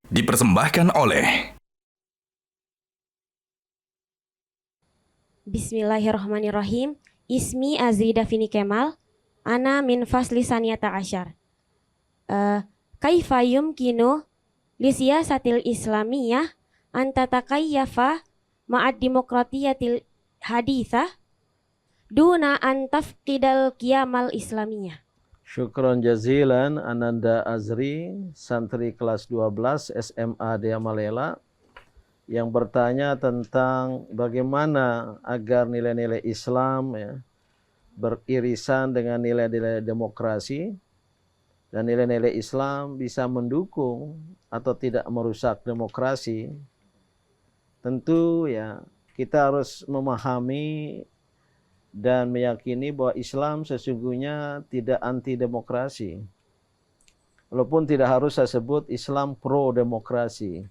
Dipersembahkan oleh Bismillahirrahmanirrahim. Ismi Azri Davini Kemal. Ana min fasli saniyata asyar. Kaifa yumkinu lisiyasatil islamiyah antatakayyafa ma'ad demokratiyatil hadithah duna antafqidal qiyamal islamiyah. Syukron jazilan Ananda Azri, santri kelas 12 SMA Dea Malela, yang bertanya tentang bagaimana agar nilai-nilai Islam beririsan dengan nilai-nilai demokrasi dan nilai-nilai Islam bisa mendukung atau tidak merusak demokrasi. Tentu kita harus memahami dan meyakini bahwa Islam sesungguhnya tidak anti demokrasi. Walaupun tidak harus saya sebut Islam pro demokrasi.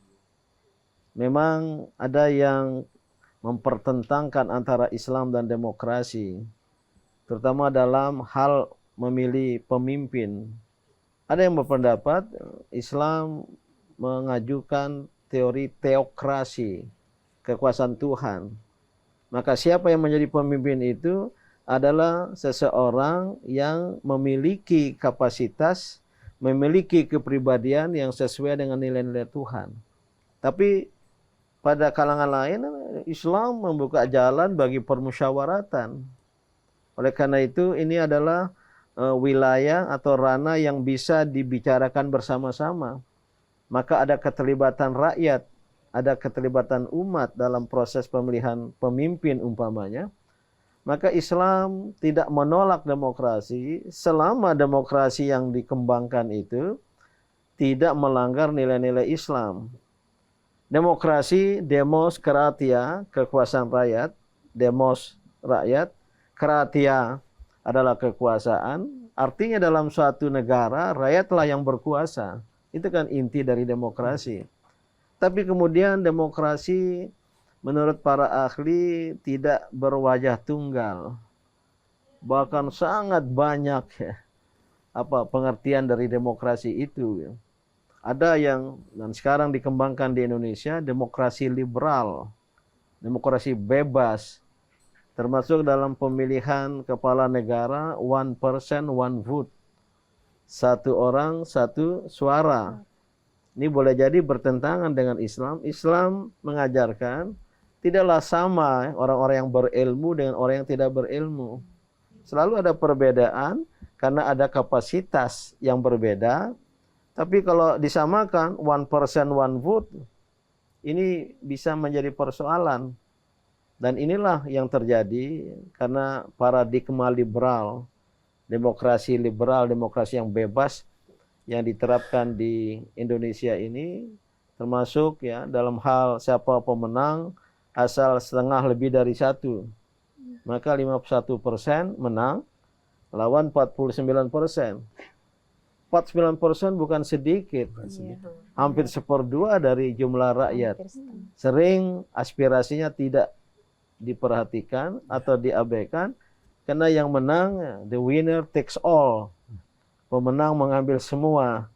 Memang ada yang mempertentangkan antara Islam dan demokrasi, terutama dalam hal memilih pemimpin. Ada yang berpendapat Islam mengajukan teori teokrasi, kekuasaan Tuhan. Maka siapa yang menjadi pemimpin itu adalah seseorang yang memiliki kapasitas, memiliki kepribadian yang sesuai dengan nilai-nilai Tuhan. Tapi pada kalangan lain, Islam membuka jalan bagi permusyawaratan. Oleh karena itu, ini adalah wilayah atau ranah yang bisa dibicarakan bersama-sama. Maka ada keterlibatan rakyat, ada keterlibatan umat dalam proses pemilihan pemimpin umpamanya. Maka Islam tidak menolak demokrasi selama demokrasi yang dikembangkan itu tidak melanggar nilai-nilai Islam. Demokrasi, demos, kratia, kekuasaan rakyat, demos rakyat, kratia adalah kekuasaan. Artinya dalam suatu negara, rakyatlah yang berkuasa. Itu kan inti dari demokrasi. Tapi kemudian demokrasi menurut para ahli tidak berwajah tunggal. Bahkan sangat banyak pengertian dari demokrasi itu. Ada yang dan sekarang dikembangkan di Indonesia demokrasi liberal, demokrasi bebas, termasuk dalam pemilihan kepala negara one person one vote, satu orang satu suara. Ini boleh jadi bertentangan dengan Islam. Islam mengajarkan tidaklah sama orang-orang yang berilmu dengan orang yang tidak berilmu. Selalu ada perbedaan karena ada kapasitas yang berbeda. Tapi kalau disamakan one person one vote, ini bisa menjadi persoalan. Dan inilah yang terjadi karena paradigma liberal, demokrasi liberal, demokrasi yang bebas yang diterapkan di Indonesia ini, termasuk dalam hal siapa pemenang asal setengah lebih dari satu, maka 51% menang lawan 49%. 49% bukan sedikit, hampir 1/2 dari jumlah rakyat. Sering aspirasinya tidak diperhatikan atau diabaikan karena yang menang the winner takes all. Pemenang mengambil semua.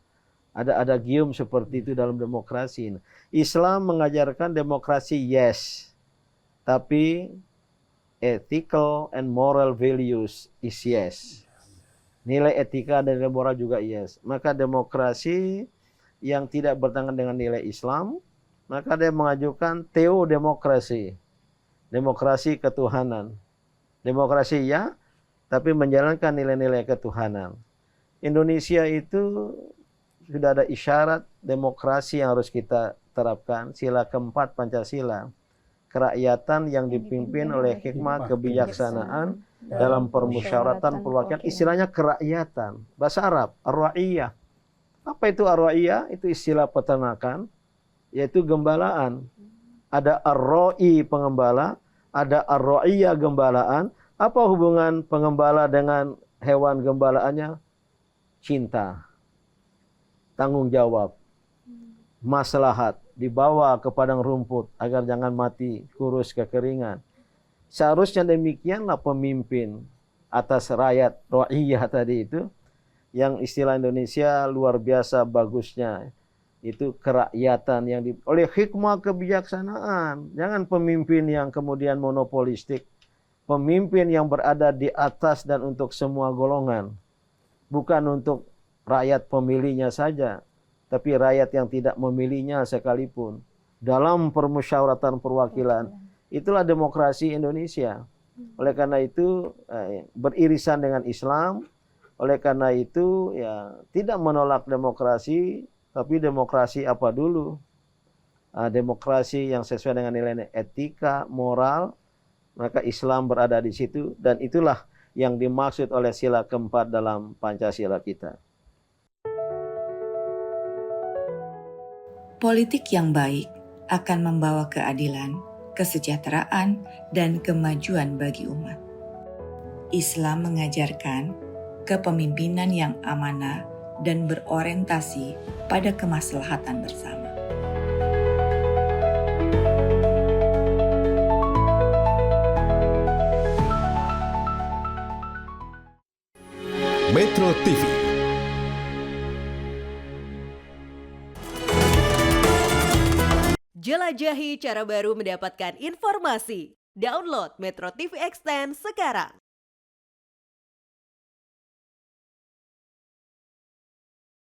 Ada gium seperti itu dalam demokrasi. Islam mengajarkan demokrasi yes, tapi ethical and moral values is yes. Nilai etika dan nilai moral juga yes. Maka demokrasi yang tidak bertentangan dengan nilai Islam, maka dia mengajukan teodemokrasi, demokrasi ketuhanan. Demokrasi ya, tapi menjalankan nilai-nilai ketuhanan. Indonesia itu sudah ada isyarat demokrasi yang harus kita terapkan. Sila keempat Pancasila. Kerakyatan yang dipimpin oleh hikmah kebijaksanaan dalam permusyawaratan perwakilan. Istilahnya kerakyatan. Bahasa Arab, ar-ra'iyah. Apa itu ar-ra'iyah? Itu istilah peternakan, yaitu gembalaan. Ada ar-ra'i pengembala, ada ar-ra'iyah gembalaan. Apa hubungan pengembala dengan hewan gembalaannya? Cinta, tanggung jawab, maslahat, dibawa ke padang rumput agar jangan mati kurus kekeringan. Seharusnya demikianlah pemimpin atas rakyat, ra'iyah tadi itu, yang istilah Indonesia luar biasa bagusnya. Itu kerakyatan yang oleh hikmah kebijaksanaan. Jangan pemimpin yang kemudian monopolistik. Pemimpin yang berada di atas dan untuk semua golongan. Bukan untuk rakyat pemilihnya saja, tapi rakyat yang tidak memilihnya sekalipun. Dalam permusyawaratan perwakilan, itulah demokrasi Indonesia. Oleh karena itu beririsan dengan Islam. Oleh karena itu ya tidak menolak demokrasi, tapi demokrasi apa dulu? Demokrasi yang sesuai dengan nilai etika, moral, maka Islam berada di situ, dan itulah yang dimaksud oleh sila keempat dalam Pancasila kita. Politik yang baik akan membawa keadilan, kesejahteraan, dan kemajuan bagi umat. Islam mengajarkan kepemimpinan yang amanah dan berorientasi pada kemaslahatan bersama. Metro TV. Jelajahi cara baru mendapatkan informasi. Download Metro TV Extend sekarang.